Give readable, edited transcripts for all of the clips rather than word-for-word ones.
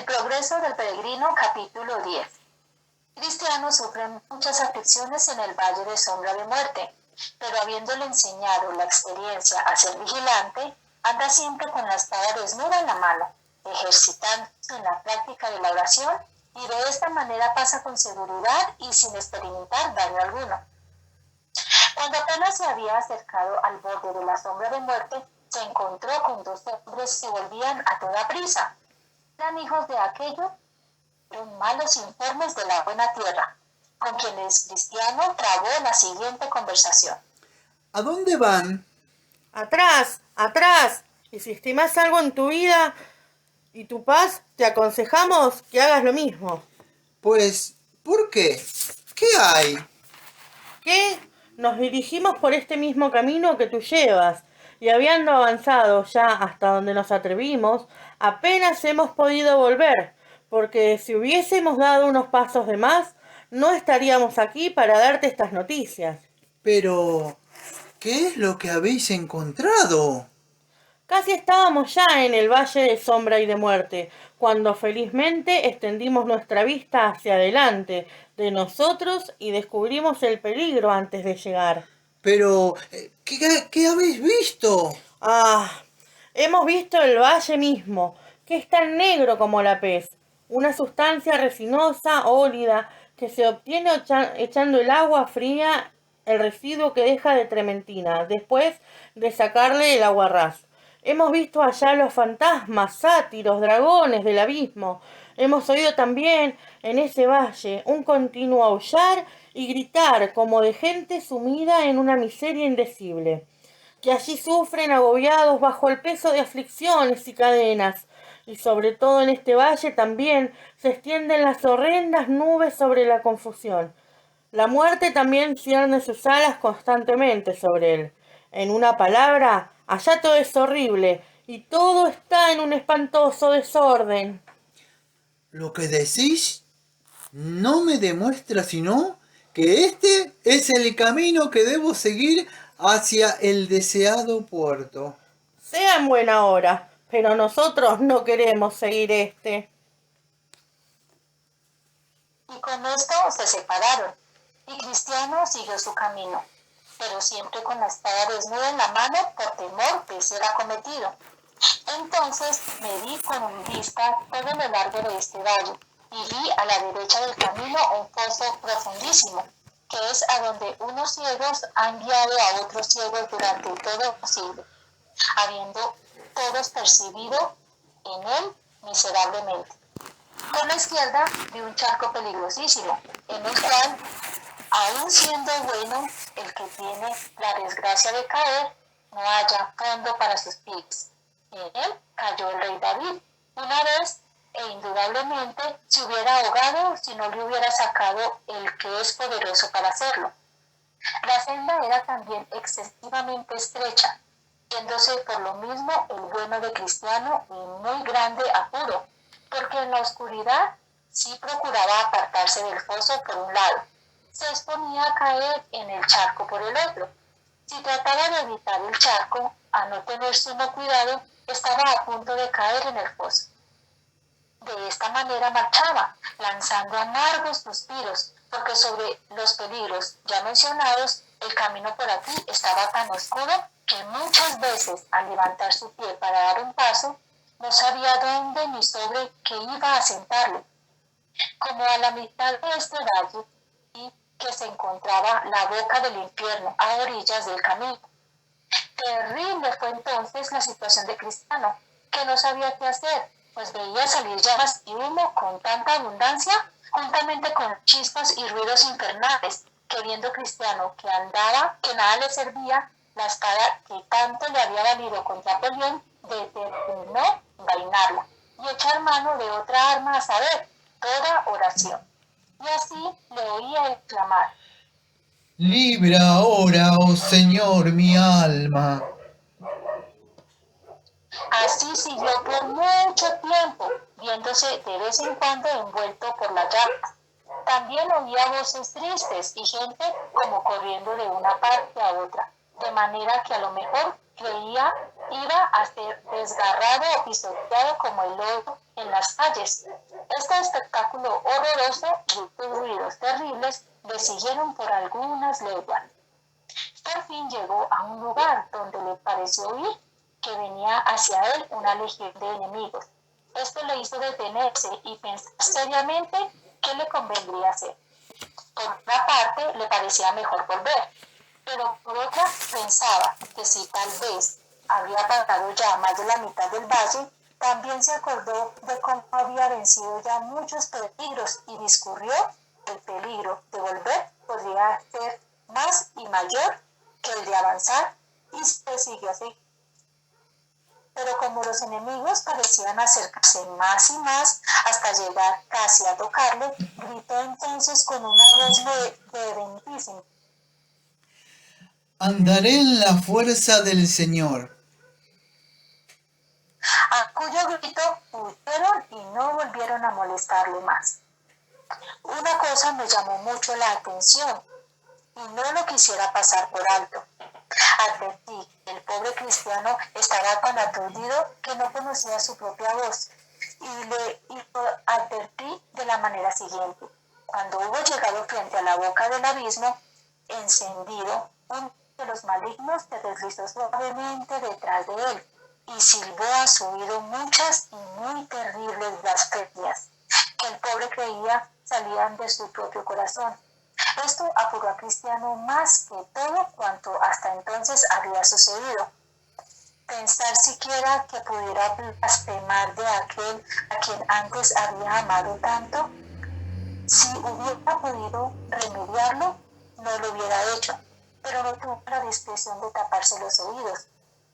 El progreso del peregrino, capítulo 10. Cristiano sufre muchas aflicciones en el valle de sombra de muerte, pero habiéndole enseñado la experiencia a ser vigilante, anda siempre con la espada desnuda en la mano, ejercitándose en la práctica de la oración, y de esta manera pasa con seguridad y sin experimentar daño alguno. Cuando apenas se había acercado al borde de la sombra de muerte, se encontró con dos hombres que volvían a toda prisa. Eran hijos de aquellos malos informes de la buena tierra, con quienes Cristiano trabó la siguiente conversación. ¿A dónde van? Atrás, atrás. Y si estimas algo en tu vida y tu paz, te aconsejamos que hagas lo mismo. Pues, ¿por qué? ¿Qué hay? ¿Qué? Nos dirigimos por este mismo camino que tú llevas, y habiendo avanzado ya hasta donde nos atrevimos, apenas hemos podido volver, porque si hubiésemos dado unos pasos de más, no estaríamos aquí para darte estas noticias. Pero, ¿qué es lo que habéis encontrado? Casi estábamos ya en el valle de sombra y de muerte, cuando felizmente extendimos nuestra vista hacia adelante de nosotros y descubrimos el peligro antes de llegar. Pero, ¿qué habéis visto? Hemos visto el valle mismo, que es tan negro como la pez, una sustancia resinosa, ólida, que se obtiene echando el agua fría, el residuo que deja de trementina, después de sacarle el agua ras. Hemos visto allá los fantasmas, sátiros, dragones del abismo. Hemos oído también en ese valle un continuo aullar y gritar como de gente sumida en una miseria indecible, que allí sufren agobiados bajo el peso de aflicciones y cadenas. Y sobre todo en este valle también se extienden las horrendas nubes sobre la confusión. La muerte también cierne sus alas constantemente sobre él. En una palabra, allá todo es horrible y todo está en un espantoso desorden. Lo que decís no me demuestra sino que este es el camino que debo seguir hacia el deseado puerto. Sea en buena hora, pero nosotros no queremos seguir este. Y con esto se separaron, y Cristiano siguió su camino, pero siempre con la espada desnuda en la mano por temor de ser acometido. Entonces me di con vista todo lo largo de este valle, y vi a la derecha del camino un pozo profundísimo, que es a donde unos ciegos han guiado a otros ciegos durante todo el siglo, habiendo todos percibido en él miserablemente. Por la izquierda vi un charco peligrosísimo, en el cual, aun siendo bueno el que tiene la desgracia de caer, no haya fondo para sus pies. En él cayó el rey David una vez e indudablemente se hubiera ahogado si no le hubiera sacado el que es poderoso para hacerlo. La senda era también excesivamente estrecha, viéndose por lo mismo el bueno de Cristiano en muy grande apuro, porque en la oscuridad sí procuraba apartarse del foso por un lado, se exponía a caer en el charco por el otro. Si trataba de evitar el charco, a no tener sumo cuidado, estaba a punto de caer en el foso. De esta manera marchaba, lanzando amargos suspiros, porque sobre los peligros ya mencionados, el camino por aquí estaba tan oscuro que muchas veces al levantar su pie para dar un paso, no sabía dónde ni sobre qué iba a sentarlo. Como a la mitad de este valle, vi que se encontraba la boca del infierno a orillas del camino. Terrible fue entonces la situación de Cristiano, que no sabía qué hacer, pues veía salir llamas y humo con tanta abundancia, juntamente con chispas y ruidos infernales, que viendo Cristiano que andaba, que nada le servía, la espada que tanto le había valido contra Pelión, determinó envainarla y echar mano de otra arma, a saber, toda oración. Y así le oía exclamar: Libra ahora, oh Señor, mi alma. Así siguió por mucho tiempo, viéndose de vez en cuando envuelto por la llama. También oía voces tristes y gente como corriendo de una parte a otra, de manera que a lo mejor creía iba a ser desgarrado o pisoteado como el lobo en las calles. Este espectáculo horroroso y ruidos terribles le siguieron por algunas leguas. Por fin llegó a un lugar donde le pareció oír que venía hacia él una legión de enemigos. Esto le hizo detenerse y pensar seriamente qué le convendría hacer. Por una parte, le parecía mejor volver, pero por otra pensaba que si tal vez había pasado ya más de la mitad del valle, también se acordó de cómo había vencido ya muchos peligros y discurrió el peligro de volver podría ser más y mayor que el de avanzar, y se siguió así. Pero como los enemigos parecían acercarse más y más hasta llegar casi a tocarle, gritó entonces con una voz vehementísima: Andaré en la fuerza del Señor. a cuyo grito huyeron y no volvieron a molestarle más. Una cosa me llamó mucho la atención y no lo quisiera pasar por alto. Advertí que el pobre cristiano estaba tan aturdido que no conocía su propia voz y lo advertí de la manera siguiente. Cuando hubo llegado frente a la boca del abismo encendido, uno de los malignos se deslizó suavemente detrás de él y silbó a su oído muchas y muy terribles blasfemias que el pobre creía salían de su propio corazón. Esto apuró a Cristiano más que todo cuanto hasta entonces había sucedido. Pensar siquiera que pudiera blasfemar de aquel a quien antes había amado tanto, si hubiera podido remediarlo, no lo hubiera hecho, pero no tuvo la discreción de taparse los oídos,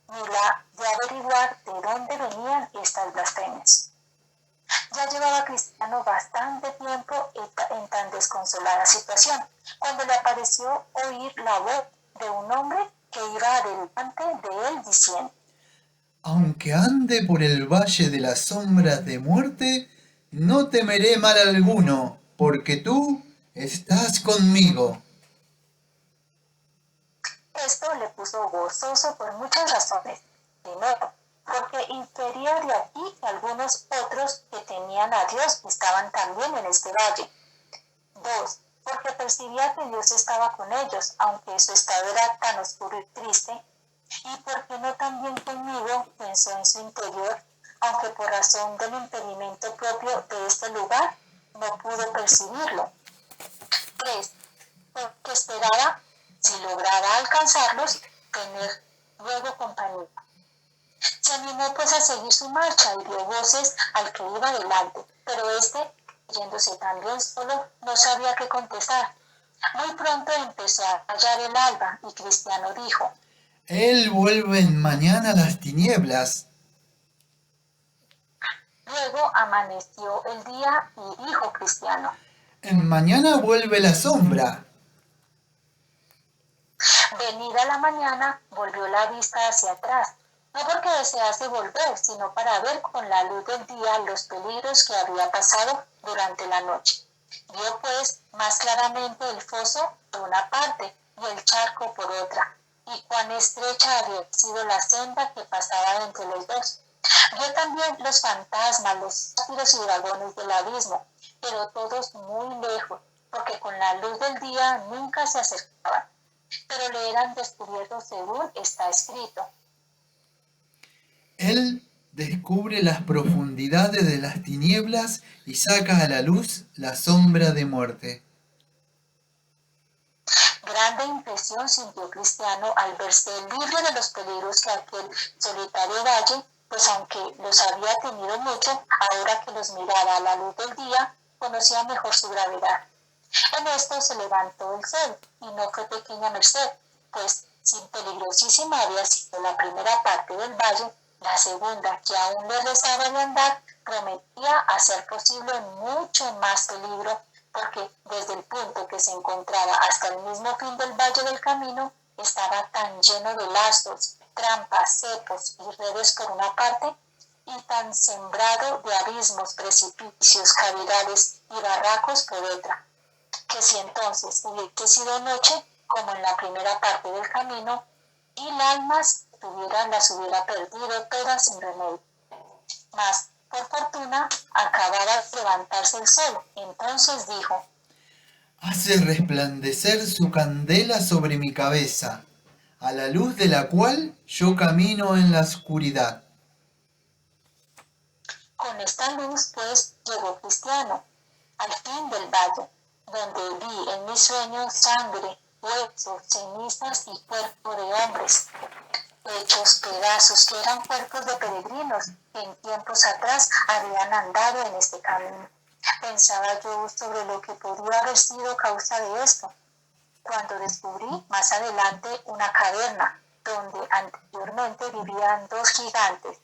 ni la de averiguar de dónde venían estas blasfemias. Ya llevaba Cristiano bastante tiempo en tan desconsolada situación, cuando le pareció oír la voz de un hombre que iba adelante de él diciendo: Aunque ande por el valle de las sombras de muerte, no temeré mal alguno, porque tú estás conmigo. Esto le puso gozoso por muchas razones. Primero, porque infería de aquí que algunos otros que tenían a Dios estaban también en este valle. Dos, porque percibía que Dios estaba con ellos, aunque su estado era tan oscuro y triste. Y porque no también conmigo, pensó en su interior, aunque por razón del impedimento propio de este lugar no pudo percibirlo. Tres, porque esperaba, si lograba alcanzarlos, tener luego compañía. Se animó pues a seguir su marcha y dio voces al que iba delante, pero este, yéndose también solo, no sabía qué contestar. Muy pronto empezó a hallar el alba y Cristiano dijo: Él vuelve mañana a las tinieblas. Luego amaneció el día y dijo Cristiano: En mañana vuelve la sombra. venida la mañana, volvió la vista hacia atrás, no porque desease volver, sino para ver con la luz del día los peligros que había pasado durante la noche. Vio pues más claramente el foso por una parte y el charco por otra, y cuán estrecha había sido la senda que pasaba entre los dos. Vio también los fantasmas, los sátiros y dragones del abismo, pero todos muy lejos, porque con la luz del día nunca se acercaban, pero le eran descubiertos según está escrito. Él descubre las profundidades de las tinieblas y saca a la luz la sombra de muerte. Grande impresión sintió Cristiano al verse libre de los peligros que aquel solitario valle, pues aunque los había tenido mucho, ahora que los miraba a la luz del día, conocía mejor su gravedad. En esto se levantó el sol, y no fue pequeña merced, pues si peligrosísima había sido la primera parte del valle, la segunda, que aún le rezaba de andar, prometía hacer posible mucho más peligro, porque desde el punto que se encontraba hasta el mismo fin del valle del camino, estaba tan lleno de lazos, trampas, cepos y redes por una parte, y tan sembrado de abismos, precipicios, cavidades y barracos por otra, que si entonces hubiese sido noche, como en la primera parte del camino, y las almas las hubiera perdido todas sin remedio. Mas, por fortuna, luna acababa de levantarse el sol. Entonces dijo: hace resplandecer su candela sobre mi cabeza, a la luz de la cual yo camino en la oscuridad. Con esta luz, pues, llegó Cristiano al fin del valle, donde vi en mis sueños sangre, huesos, cenizas y cuerpo de hombres, hechos pedazos que eran cuerpos de peregrinos que en tiempos atrás habían andado en este camino. Pensaba yo sobre lo que podría haber sido causa de esto, cuando descubrí más adelante una caverna donde anteriormente vivían dos gigantes,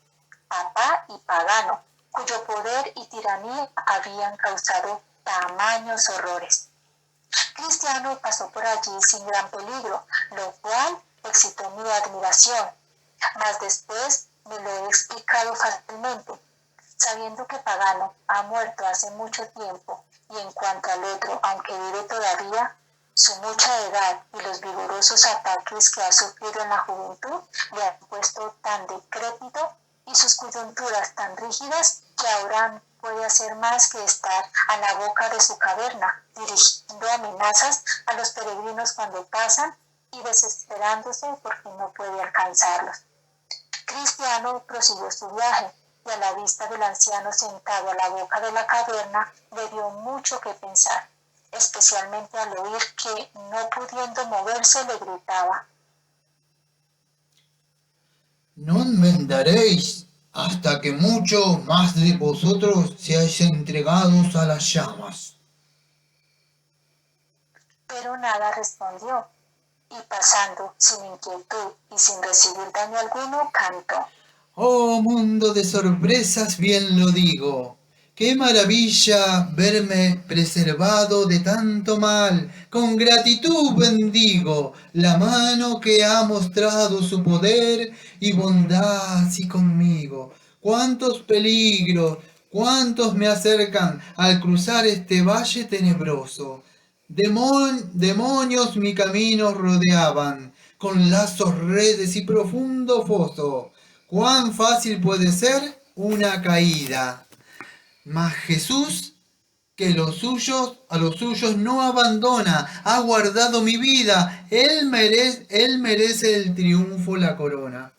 Papá y Pagano, cuyo poder y tiranía habían causado tamaños horrores. Cristiano pasó por allí sin gran peligro, lo cual excitó mi admiración, mas después me lo he explicado fácilmente, sabiendo que Pagano ha muerto hace mucho tiempo, y en cuanto al otro, aunque vive todavía, su mucha edad y los vigorosos ataques que ha sufrido en la juventud le han puesto tan decrépito y sus coyunturas tan rígidas que ahora no puede hacer más que estar a la boca de su caverna, dirigiendo amenazas a los peregrinos cuando pasan y desesperándose porque no puede alcanzarlos. Cristiano prosiguió su viaje y a la vista del anciano sentado a la boca de la caverna le dio mucho que pensar, especialmente al oír que, no pudiendo moverse, le gritaba: No enmendaréis hasta que muchos más de vosotros seáis entregados a las llamas. Pero nada respondió, y pasando sin inquietud y sin recibir daño alguno, cantó: Oh mundo de sorpresas, bien lo digo. Qué maravilla verme preservado de tanto mal. Con gratitud bendigo la mano que ha mostrado su poder y bondad así conmigo. Cuántos peligros, cuántos me acercan al cruzar este valle tenebroso. Demonios mi camino rodeaban, con lazos, redes y profundo foso. Cuán fácil puede ser una caída. Mas Jesús, que a los suyos no abandona, ha guardado mi vida. Él merece el triunfo, la corona.